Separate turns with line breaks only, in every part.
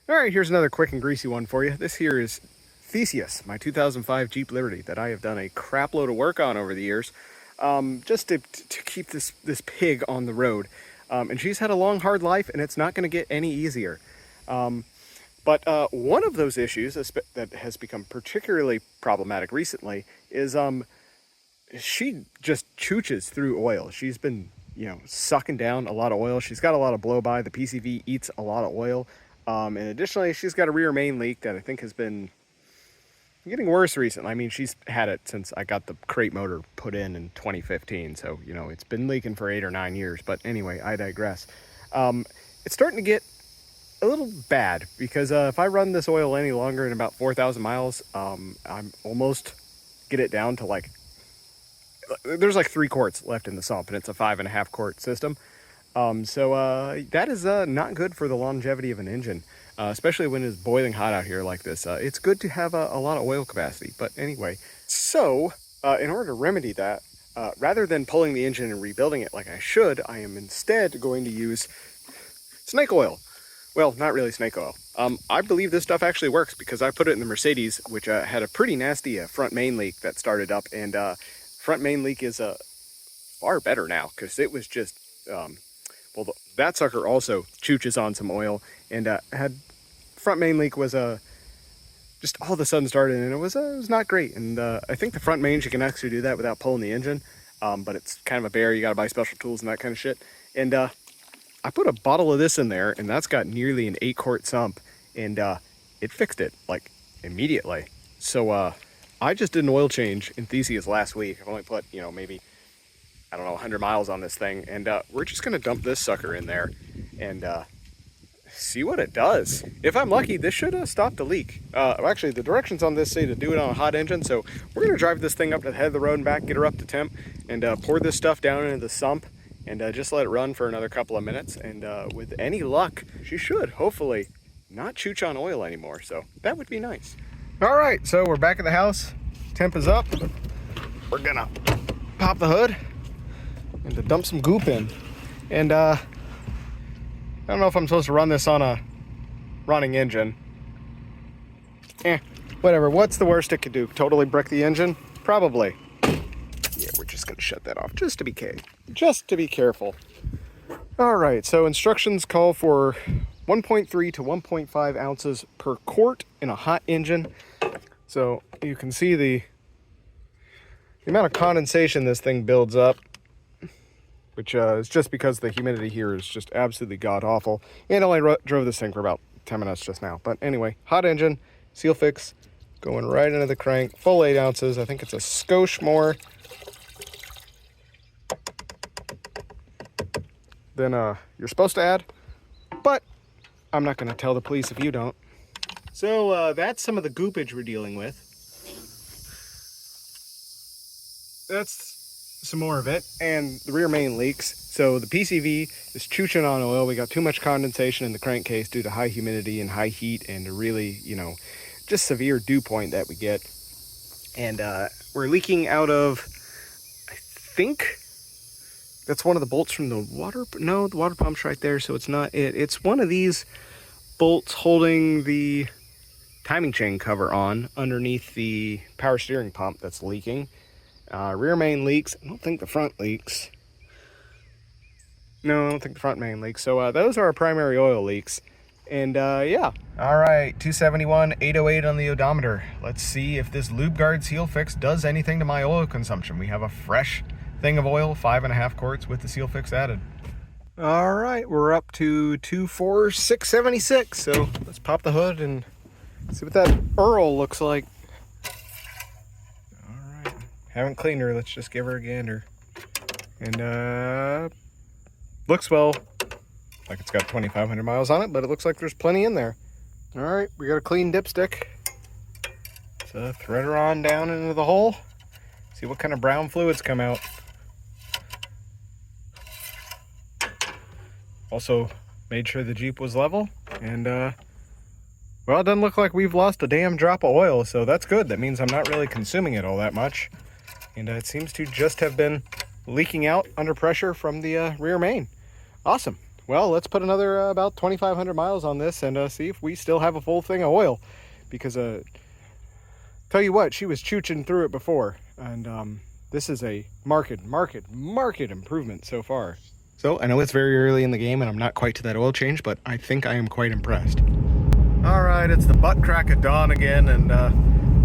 All right, here's another quick and greasy one for you. This here is Theseus, my 2005 Jeep Liberty that I have done a crap load of work on over the years, just to keep this pig on the road. And she's had a long, hard life, and it's not going to get any easier. But one of those issues that has become particularly problematic recently is she just chooches through oil. She's been, sucking down a lot of oil. She's got a lot of blow-by. The PCV eats a lot of oil. And additionally, she's got a rear main leak that I think has been getting worse recently. I mean, she's had it since I got the crate motor put in 2015. So, it's been leaking for 8 or 9 years. But anyway, I digress. It's starting to get a little bad because if I run this oil any longer in about 4,000 miles, I'm almost get it down to there's 3 quarts left in the sump, and it's a 5.5 quart system. So that is not good for the longevity of an engine, especially when it's boiling hot out here like this. It's good to have a lot of oil capacity. But anyway, so in order to remedy that, rather than pulling the engine and rebuilding it like I should, I am instead going to use snake oil. Well, not really snake oil. I believe this stuff actually works because I put it in the Mercedes, which had a pretty nasty front main leak that started up. And front main leak is far better now because it was just... that sucker also chooches on some oil, and had front main leak was just all of a sudden started, and it was not great. And I think the front mains you can actually do that without pulling the engine, but it's kind of a bear. You got to buy special tools and that kind of shit. And I put a bottle of this in there, and that's got nearly an 8-quart sump, and it fixed it immediately. So I just did an oil change in Theseus last week. I've only put maybe, I don't know, 100 miles on this thing, and we're just gonna dump this sucker in there and see what it does. If I'm lucky, this should stop the leak. Actually, the directions on this say to do it on a hot engine, so we're gonna drive this thing up to the head of the road and back, get her up to temp, and pour this stuff down into the sump, and just let it run for another couple of minutes, and with any luck, she should, hopefully, not chooch on oil anymore, so that would be nice. All right, so we're back at the house. Temp is up. We're gonna pop the hood and to dump some goop in. And I don't know if I'm supposed to run this on a running engine. Whatever. What's the worst it could do? Totally brick the engine? Probably. Yeah, we're just gonna shut that off just to be careful. All right, so instructions call for 1.3 to 1.5 ounces per quart in a hot engine. So you can see the amount of condensation this thing builds up, which is just because the humidity here is just absolutely god-awful. And I only drove this thing for about 10 minutes just now. But anyway, hot engine, SealFixx, going right into the crank, full 8 ounces. I think it's a skosh more than you're supposed to add. But I'm not going to tell the police if you don't. So that's some of the goopage we're dealing with. That's some more of it, and the rear main leaks. So the PCV is chooching on oil. We got too much condensation in the crankcase due to high humidity and high heat, and a really, just severe dew point that we get. And we're leaking out of, I think that's one of the bolts from the water. No, the water pump's right there, so it's not it. It's one of these bolts holding the timing chain cover on underneath the power steering pump that's leaking. Rear main leaks. I don't think the front leaks. No, I don't think the front main leaks. So those are our primary oil leaks. And yeah. All right, 271, 808 on the odometer. Let's see if this Lubegaurd SealFixx does anything to my oil consumption. We have a fresh thing of oil, 5.5 quarts with the SealFixx added. All right, we're up to 24676. So let's pop the hood and see what that Earl looks like. Haven't cleaned her, let's just give her a gander. And looks well, like it's got 2,500 miles on it, but it looks like there's plenty in there. All right, we got a clean dipstick. So thread her on down into the hole. See what kind of brown fluids come out. Also made sure the Jeep was level, and well, it doesn't look like we've lost a damn drop of oil, so that's good. That means I'm not really consuming it all that much. And it seems to just have been leaking out under pressure from the rear main. Awesome. well, let's put another about 2,500 miles on this and see if we still have a full thing of oil. Because tell you what, she was chooching through it before, and this is a marked improvement so far. So I know it's very early in the game and I'm not quite to that oil change, but I think I am quite impressed. All right, it's the butt crack of dawn again, and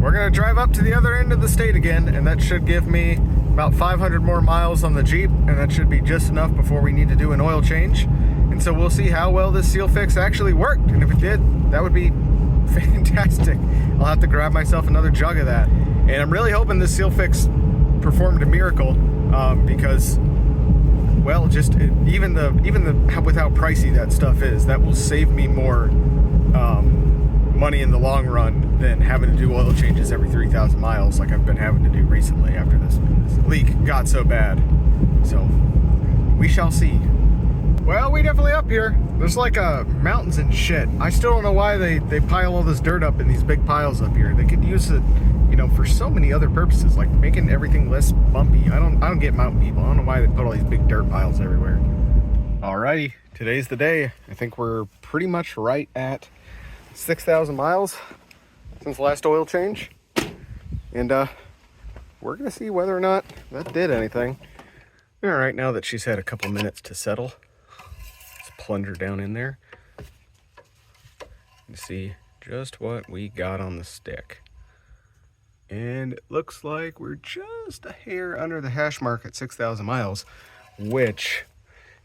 we're gonna drive up to the other end of the state again, and that should give me about 500 more miles on the Jeep, and that should be just enough before we need to do an oil change. And so we'll see how well this SealFixx actually worked, and if it did, that would be fantastic. I'll have to grab myself another jug of that. And I'm really hoping this SealFixx performed a miracle, because, well, just even the with how pricey that stuff is, that will save me more money in the long run than having to do oil changes every 3,000 miles like I've been having to do recently after this leak got so bad. So we shall see. Well, we definitely up here. There's like mountains and shit. I still don't know why they pile all this dirt up in these big piles up here. They could use it, you know, for so many other purposes, like making everything less bumpy. I don't get mountain people. I don't know why they put all these big dirt piles everywhere. Alrighty, today's the day. I think we're pretty much right at 6,000 miles since last oil change, and we're gonna see whether or not that did anything. All right, now that she's had a couple minutes to settle, let's plunger down in there and see just what we got on the stick. And it looks like we're just a hair under the hash mark at 6,000 miles, which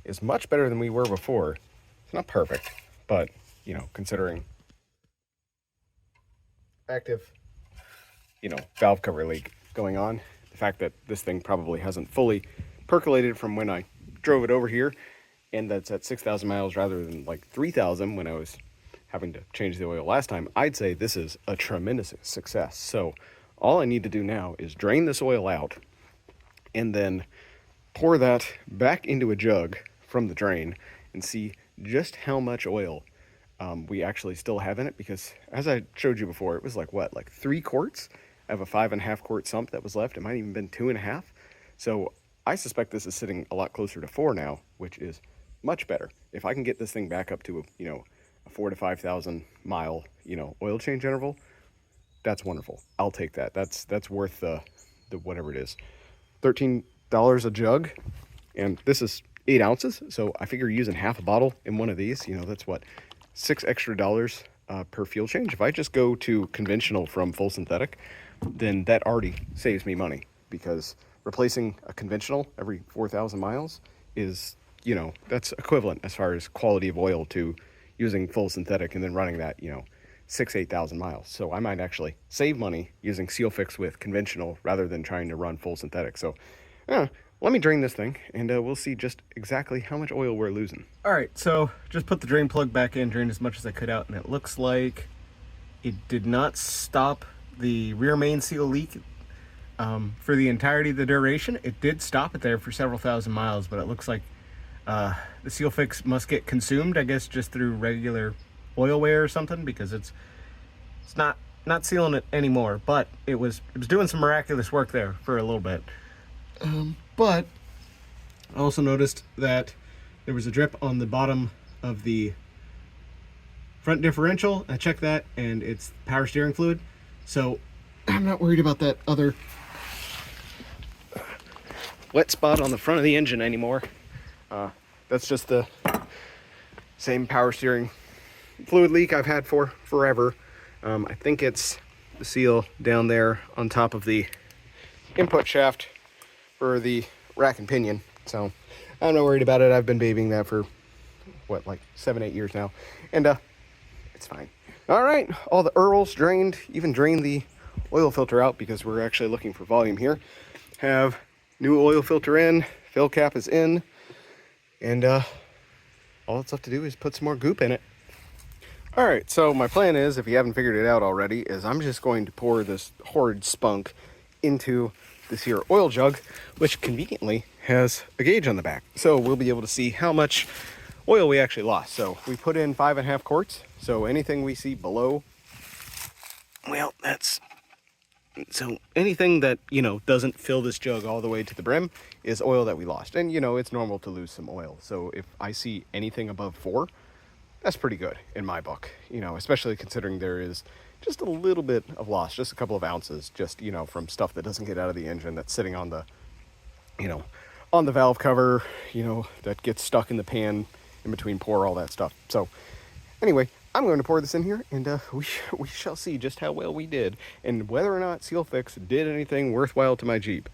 is much better than we were before. It's not perfect, but, you know, considering active, you know, valve cover leak going on, the fact that this thing probably hasn't fully percolated from when I drove it over here, and that's at 6,000 miles rather than like 3,000 when I was having to change the oil last time, I'd say this is a tremendous success. So all I need to do now is drain this oil out and then pour that back into a jug from the drain and see just how much oil we actually still have in it, because as I showed you before, it was like what, like 3 quarts? I have a 5.5 quart sump that was left. It might even been 2.5. So I suspect this is sitting a lot closer to 4 now, which is much better. If I can get this thing back up to a 4,000 to 5,000 mile, oil change interval, that's wonderful. I'll take that. That's worth the whatever it is, $13 a jug, and this is 8 ounces. So I figure using half a bottle in one of these, that's what, $6 extra per fuel change. If I just go to conventional from full synthetic, then that already saves me money, because replacing a conventional every 4,000 miles is, that's equivalent as far as quality of oil to using full synthetic and then running that, 8,000 miles. So I might actually save money using SealFixx with conventional rather than trying to run full synthetic. So let me drain this thing, and we'll see just exactly how much oil we're losing. All right, so just put the drain plug back in, drained as much as I could out, and it looks like it did not stop the rear main seal leak for the entirety of the duration. It did stop it there for several thousand miles, but it looks like the SealFixx must get consumed, I guess, just through regular oil wear or something, because it's not sealing it anymore. But it was doing some miraculous work there for a little bit. But I also noticed that there was a drip on the bottom of the front differential. I checked that, and it's power steering fluid. So I'm not worried about that other wet spot on the front of the engine anymore. That's just the same power steering fluid leak I've had for forever. I think it's the seal down there on top of the input shaft for the rack and pinion. So I'm not worried about it. I've been babying that for what, like 7-8 years now, and it's fine. All right, all the Earls drained, even drained the oil filter out, because we're actually looking for volume here. Have new oil filter in, fill cap is in, and all that's left to do is put some more goop in it. All right, so my plan is, if you haven't figured it out already, is I'm just going to pour this horrid spunk into this here oil jug, which conveniently has a gauge on the back. So we'll be able to see how much oil we actually lost. So we put in 5.5 quarts. So anything we see below, well, that's So anything that, you know, doesn't fill this jug all the way to the brim is oil that we lost. And, you know, it's normal to lose some oil. So if I see anything above 4, that's pretty good in my book, you know, especially considering there is just a little bit of loss, just a couple of ounces, just, you know, from stuff that doesn't get out of the engine that's sitting on the, you know, on the valve cover, you know, that gets stuck in the pan in between pour, all that stuff. So anyway, I'm going to pour this in here, and we shall see just how well we did and whether or not SealFixx did anything worthwhile to my Jeep.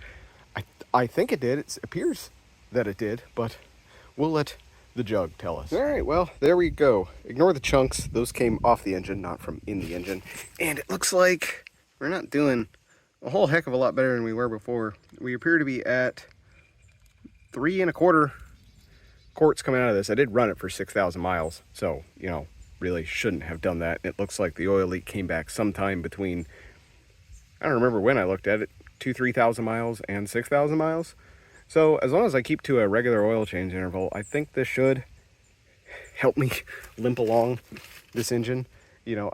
I think it did. It appears that it did, but we'll let the jug tell us. All right, well, there we go. Ignore the chunks. Those came off the engine, not from in the engine. And it looks like we're not doing a whole heck of a lot better than we were before. We appear to be at 3 1/4 quarts coming out of this. I did run it for 6,000 miles, so, you know, really shouldn't have done that. It looks like the oil leak came back sometime between, I don't remember when I looked at it, 3,000 miles and 6,000 miles. So as long as I keep to a regular oil change interval, I think this should help me limp along this engine. You know,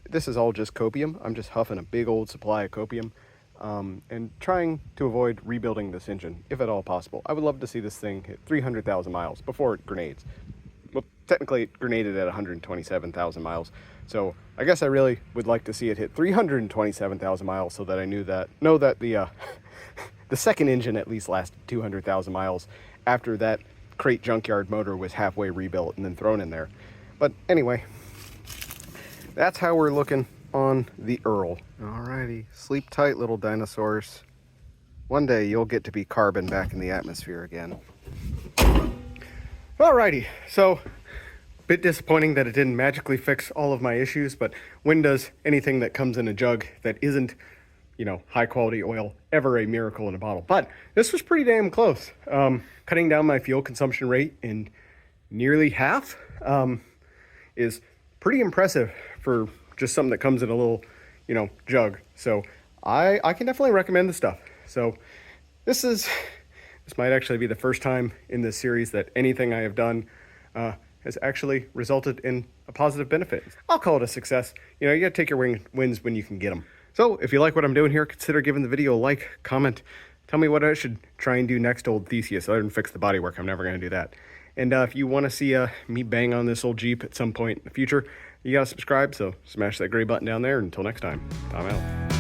this is all just copium. I'm just huffing a big old supply of copium and trying to avoid rebuilding this engine, if at all possible. I would love to see this thing hit 300,000 miles before it grenades. Well, technically it grenaded at 127,000 miles. So I guess I really would like to see it hit 327,000 miles so that I know that the the second engine at least lasted 200,000 miles after that crate junkyard motor was halfway rebuilt and then thrown in there. But anyway, that's how we're looking on the Earl. Alrighty, sleep tight, little dinosaurs. One day you'll get to be carbon back in the atmosphere again. Alrighty, so bit disappointing that it didn't magically fix all of my issues, but when does anything that comes in a jug that isn't, you know, high quality oil ever a miracle in a bottle? But this was pretty damn close. Cutting down my fuel consumption rate in nearly half is pretty impressive for just something that comes in a little, you know, jug. So I can definitely recommend the stuff. So this might actually be the first time in this series that anything I have done has actually resulted in a positive benefit. I'll call it a success. You know, you gotta take your wins when you can get them. So if you like what I'm doing here, consider giving the video a like, comment, tell me what I should try and do next to old Theseus other than fix the bodywork. I'm never gonna do that. And if you wanna see me bang on this old Jeep at some point in the future, you gotta subscribe, so smash that gray button down there. Until next time, I'm out.